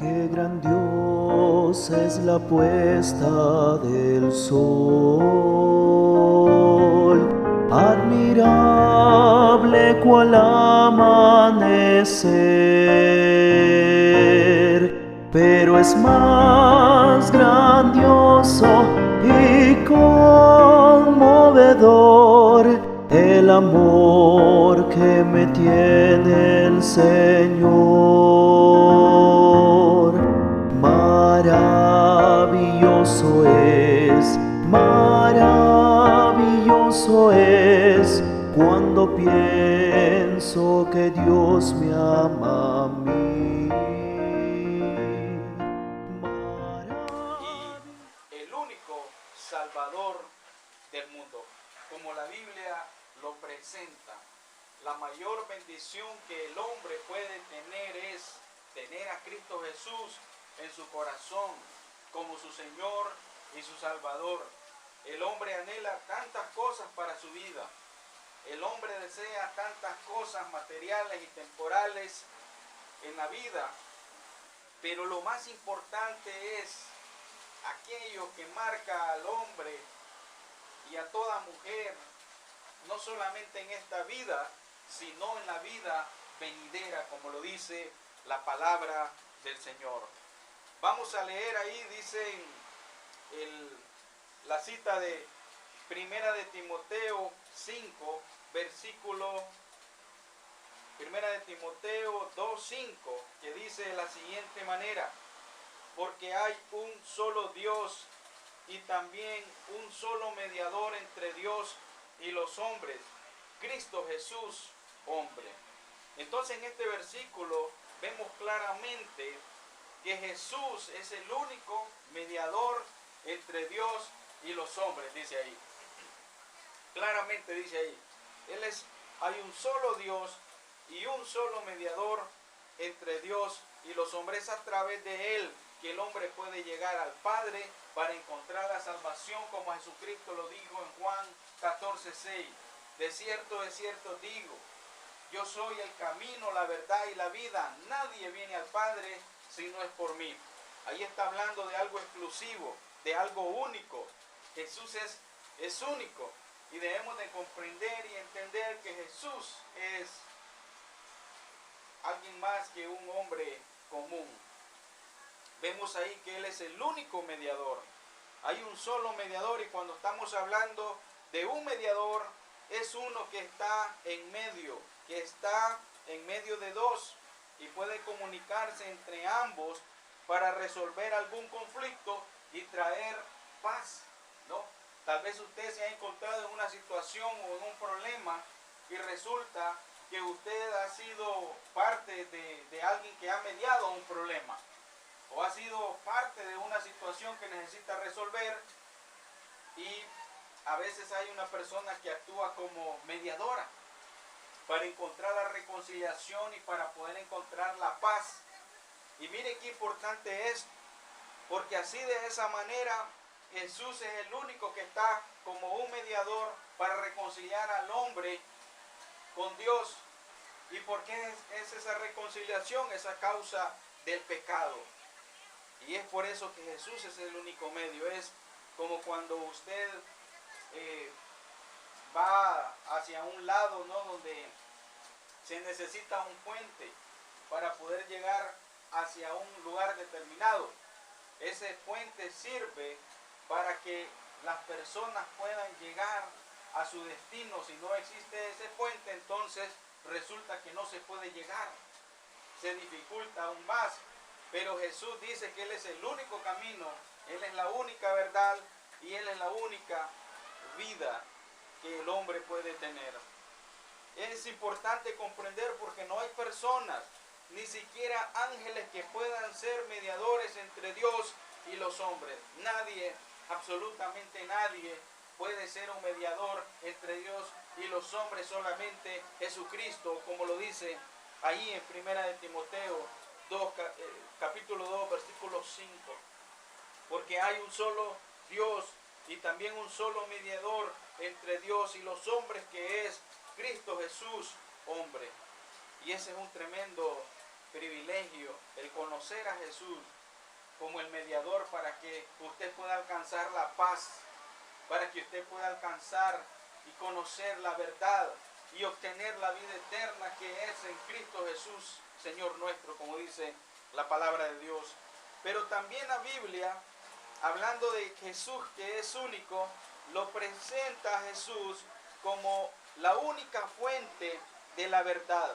Qué grandiosa es la puesta del sol, admirable cual amanecer, pero es más grandioso y conmovedor el amor que me tiene el Señor. Maravilloso es cuando pienso que Dios me ama a mí. Y el único Salvador del mundo, como la Biblia lo presenta, la mayor bendición que el hombre puede tener es tener a Cristo Jesús en su corazón como su Señor y su Salvador. El hombre anhela tantas cosas para su vida. El hombre desea tantas cosas materiales y temporales en la vida. Pero lo más importante es aquello que marca al hombre y a toda mujer, no solamente en esta vida, sino en la vida venidera, como lo dice la palabra del Señor. Vamos a leer ahí, dice la cita de Primera de Timoteo 5, versículo Primera de Timoteo 2:5, que dice de la siguiente manera: porque hay un solo Dios y también un solo mediador entre Dios y los hombres, Cristo Jesús, hombre. Entonces en este versículo vemos claramente que Jesús es el único mediador entre Dios y los hombres, dice ahí. Claramente dice ahí, hay un solo Dios y un solo mediador entre Dios y los hombres. A través de él que el hombre puede llegar al Padre para encontrar la salvación, como Jesucristo lo dijo en Juan 14:6. De cierto digo, yo soy el camino, la verdad y la vida. Nadie viene al Padre si no es por mí. Ahí está hablando de algo exclusivo, de algo único. Jesús es único y debemos de comprender y entender que Jesús es alguien más que un hombre común. Vemos ahí que Él es el único mediador. Hay un solo mediador, y cuando estamos hablando de un mediador, es uno que está en medio de dos y puede comunicarse entre ambos para resolver algún conflicto y traer paz, ¿no? Tal vez usted se ha encontrado en una situación o en un problema y resulta que usted ha sido parte de alguien que ha mediado un problema, o ha sido parte de una situación que necesita resolver, y a veces hay una persona que actúa como mediadora para encontrar la reconciliación y para poder encontrar la paz. Y mire qué importante es, porque así de esa manera Jesús es el único que está como un mediador para reconciliar al hombre con Dios. ¿Y por qué es esa reconciliación? Es a causa del pecado. Y es por eso que Jesús es el único medio. Es como cuando usted va hacia un lado, ¿no?, donde se necesita un puente para poder llegar hacia un lugar determinado. Ese puente sirve para que las personas puedan llegar a su destino. Si no existe ese puente, entonces resulta que no se puede llegar, se dificulta aún más. Pero Jesús dice que Él es el único camino, Él es la única verdad y Él es la única vida que el hombre puede tener. Es importante comprender, porque no hay personas, ni siquiera ángeles, que puedan ser mediadores entre Dios y los hombres. Nadie, absolutamente nadie, puede ser un mediador entre Dios y los hombres, solamente Jesucristo, como lo dice ahí en Primera de Timoteo 2, capítulo 2, versículo 5. Porque hay un solo Dios y también un solo mediador entre Dios y los hombres, que es Cristo Jesús, hombre. Y ese es un tremendo privilegio el conocer a Jesús como el mediador para que usted pueda alcanzar la paz, para que usted pueda alcanzar y conocer la verdad y obtener la vida eterna que es en Cristo Jesús, Señor nuestro, como dice la palabra de Dios. Pero también la Biblia, hablando de Jesús que es único, lo presenta a Jesús como la única fuente de la verdad.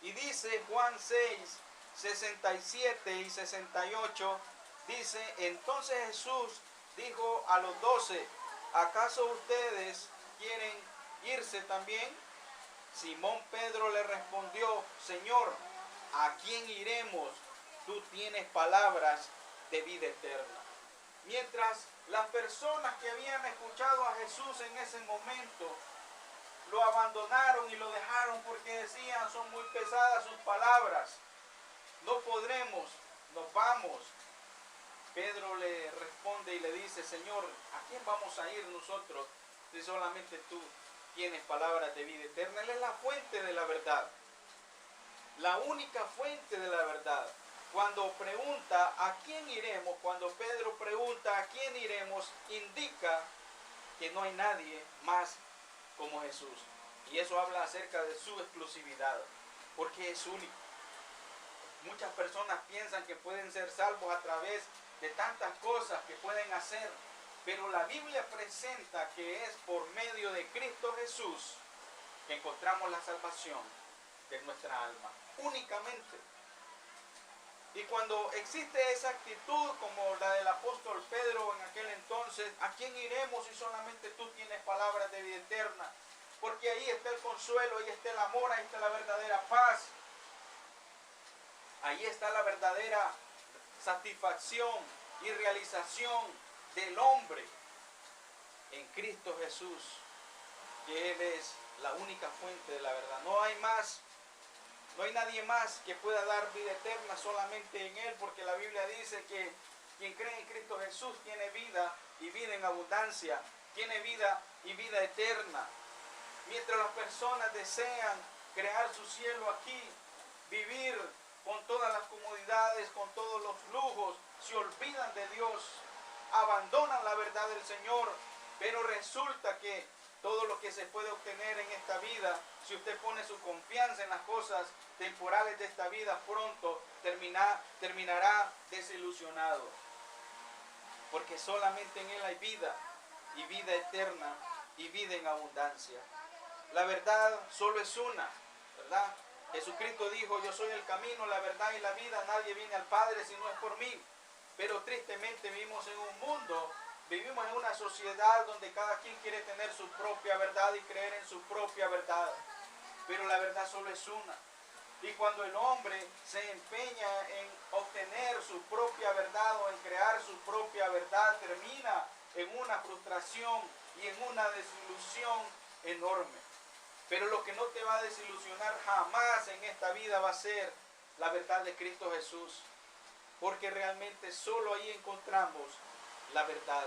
Y dice Juan 6, 67 y 68, dice, entonces Jesús dijo a los 12, ¿acaso ustedes quieren irse también? Simón Pedro le respondió, Señor, ¿a quién iremos? Tú tienes palabras de vida eterna. Mientras las personas que habían escuchado a Jesús en ese momento lo abandonaron y lo dejaron porque decían, son muy pesadas sus palabras, no podremos, nos vamos. Pedro le responde y le dice, Señor, ¿a quién vamos a ir nosotros si solamente tú tienes palabras de vida eterna? Él es la fuente de la verdad, la única fuente de la verdad. Cuando pregunta a quién iremos, cuando Pedro pregunta a quién iremos, indica que no hay nadie más como Jesús. Y eso habla acerca de su exclusividad, porque es único. Muchas personas piensan que pueden ser salvos a través de tantas cosas que pueden hacer, pero la Biblia presenta que es por medio de Cristo Jesús que encontramos la salvación de nuestra alma, únicamente. Y cuando existe esa actitud como la del apóstol Pedro en aquel entonces, ¿a quién iremos si solamente tú tienes palabras de vida eterna? Porque ahí está el consuelo, ahí está el amor, ahí está la verdadera paz. Ahí está la verdadera satisfacción y realización del hombre en Cristo Jesús, que Él es la única fuente de la verdad. No hay más. No hay nadie más que pueda dar vida eterna solamente en Él, porque la Biblia dice que quien cree en Cristo Jesús tiene vida y vida en abundancia, tiene vida y vida eterna. Mientras las personas desean crear su cielo aquí, vivir con todas las comodidades, con todos los lujos, se olvidan de Dios, abandonan la verdad del Señor, pero resulta que todo lo que se puede obtener en esta vida, si usted pone su confianza en las cosas temporales de esta vida, pronto terminará desilusionado. Porque solamente en Él hay vida, y vida eterna, y vida en abundancia. La verdad solo es una, ¿verdad? Jesucristo dijo, yo soy el camino, la verdad y la vida, nadie viene al Padre si no es por mí. Pero tristemente vivimos en un mundo, vivimos en una sociedad donde cada quien quiere tener su propia verdad y creer en su propia verdad. Pero la verdad solo es una. Y cuando el hombre se empeña en obtener su propia verdad o en crear su propia verdad, termina en una frustración y en una desilusión enorme. Pero lo que no te va a desilusionar jamás en esta vida va a ser la verdad de Cristo Jesús. Porque realmente solo ahí encontramos la verdad.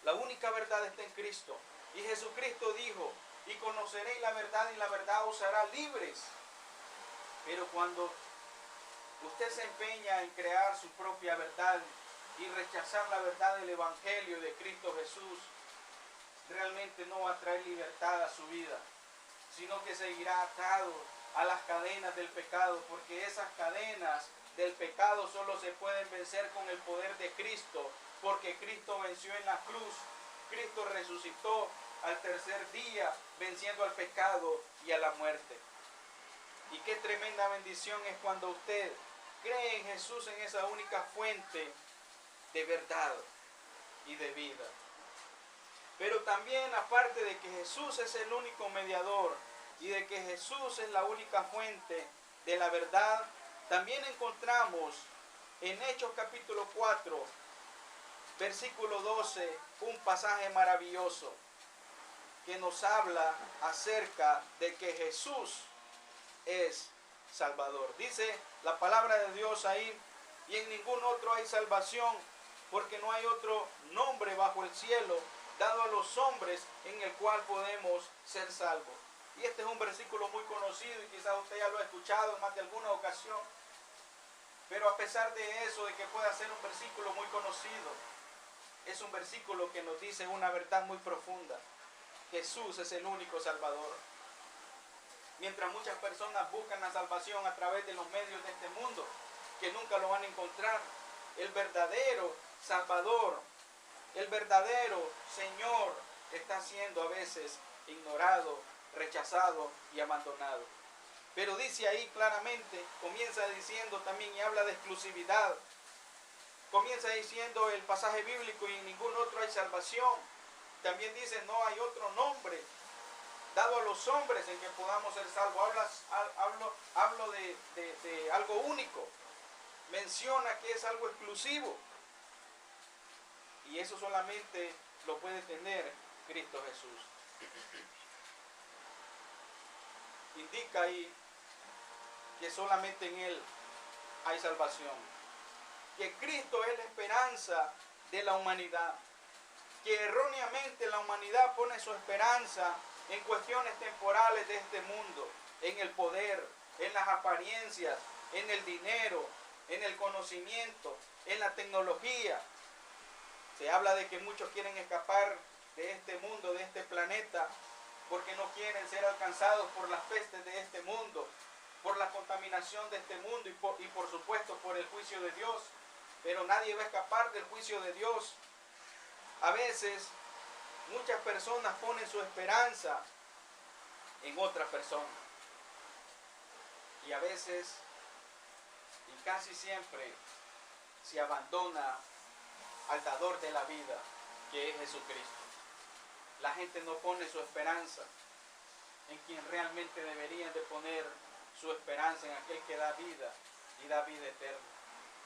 La única verdad está en Cristo. Y Jesucristo dijo, y conoceréis la verdad y la verdad os hará libres. Pero cuando usted se empeña en crear su propia verdad y rechazar la verdad del Evangelio de Cristo Jesús, realmente no va a traer libertad a su vida, sino que seguirá atado a las cadenas del pecado, porque esas cadenas del pecado solo se pueden vencer con el poder de Cristo, porque Cristo venció en la cruz, Cristo resucitó al tercer día, venciendo al pecado y a la muerte. Y qué tremenda bendición es cuando usted cree en Jesús, en esa única fuente de verdad y de vida. Pero también, aparte de que Jesús es el único mediador y de que Jesús es la única fuente de la verdad, también encontramos en Hechos capítulo 4, versículo 12, un pasaje maravilloso que nos habla acerca de que Jesús es Salvador. Dice la palabra de Dios ahí, y en ningún otro hay salvación, porque no hay otro nombre bajo el cielo dado a los hombres en el cual podemos ser salvos. Y este es un versículo muy conocido y quizás usted ya lo ha escuchado en más de alguna ocasión. Pero a pesar de eso, de que pueda ser un versículo muy conocido, es un versículo que nos dice una verdad muy profunda. Jesús es el único Salvador. Mientras muchas personas buscan la salvación a través de los medios de este mundo, que nunca lo van a encontrar, el verdadero Salvador, el verdadero Señor está siendo a veces ignorado, rechazado y abandonado. Pero dice ahí claramente, comienza diciendo también y habla de exclusividad. Comienza diciendo el pasaje bíblico y en ningún otro hay salvación. También dice no hay otro nombre dado a los hombres en que podamos ser salvos. Hablo de algo único. Menciona que es algo exclusivo. Y eso solamente lo puede tener Cristo Jesús. Indica ahí que solamente en Él hay salvación. Que Cristo es la esperanza de la humanidad. Que erróneamente la humanidad pone su esperanza en cuestiones temporales de este mundo, en el poder, en las apariencias, en el dinero, en el conocimiento, en la tecnología. Se habla de que muchos quieren escapar de este mundo, de este planeta, porque no quieren ser alcanzados por las pestes de este mundo, por la contaminación de este mundo y por supuesto por el juicio de Dios. Pero nadie va a escapar del juicio de Dios. A veces muchas personas ponen su esperanza en otra persona. Y a veces, y casi siempre, se abandona al dador de la vida, que es Jesucristo. La gente no pone su esperanza en quien realmente deberían de poner su esperanza, en aquel que da vida y da vida eterna.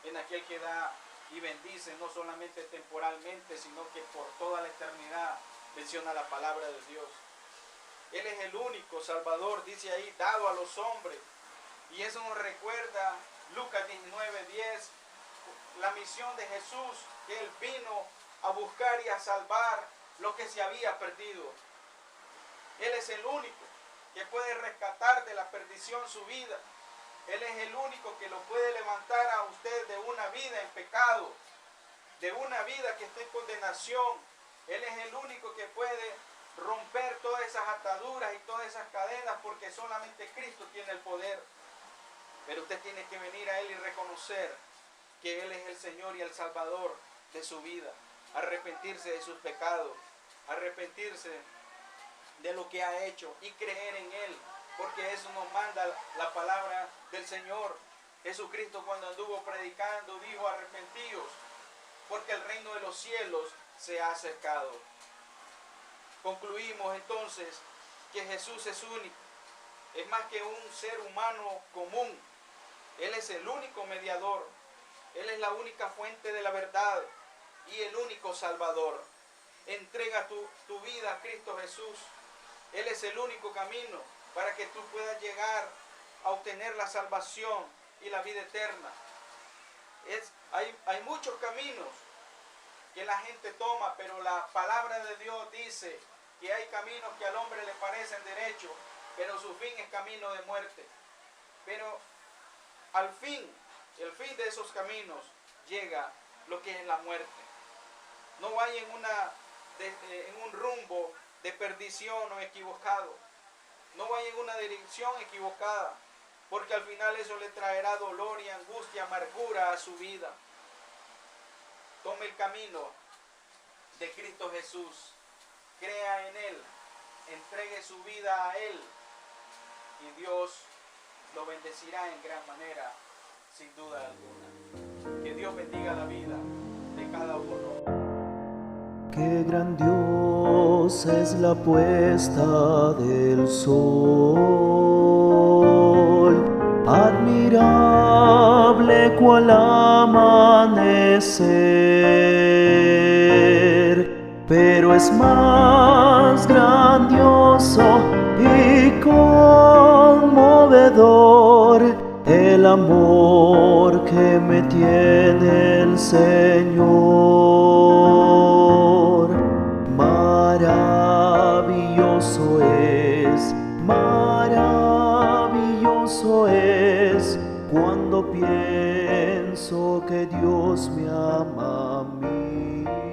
En aquel que da y bendice no solamente temporalmente, sino que por toda la eternidad, menciona la palabra de Dios. Él es el único Salvador, dice ahí, dado a los hombres. Y eso nos recuerda Lucas 19:10, la misión de Jesús, que Él vino a buscar y a salvar lo que se había perdido. Él es el único que puede rescatar de la perdición su vida. Él es el único que lo puede levantar a usted de una vida en pecado, de una vida que está en condenación. Él es el único que puede romper todas esas ataduras y todas esas cadenas, porque solamente Cristo tiene el poder. Pero usted tiene que venir a Él y reconocer que Él es el Señor y el Salvador de su vida. Arrepentirse de sus pecados, arrepentirse de lo que ha hecho y creer en Él, porque eso nos manda la palabra del Señor. Jesucristo, cuando anduvo predicando, dijo: arrepentíos, porque el reino de los cielos se ha acercado. Concluimos entonces que Jesús es único, es más que un ser humano común. Él es el único mediador, Él es la única fuente de la verdad y el único Salvador. Entrega tu vida a Cristo Jesús. Él es el único camino para que tú puedas llegar a obtener la salvación y la vida eterna. Hay muchos caminos que la gente toma, pero la palabra de Dios dice que hay caminos que al hombre le parecen derechos, pero su fin es camino de muerte. Pero al fin, el fin de esos caminos llega lo que es la muerte. No vaya en un rumbo de perdición o equivocado. No vaya en una dirección equivocada, porque al final eso le traerá dolor y angustia, amargura a su vida. Tome el camino de Cristo Jesús, crea en Él, entregue su vida a Él y Dios lo bendecirá en gran manera, sin duda alguna. Que Dios bendiga la vida de cada uno. Qué grandiosa es la puesta del sol, admirable cual amanecer, pero es más grandioso y conmovedor el amor que me tiene el Señor. Maravilloso es, gozo es cuando pienso que Dios me ama a mí.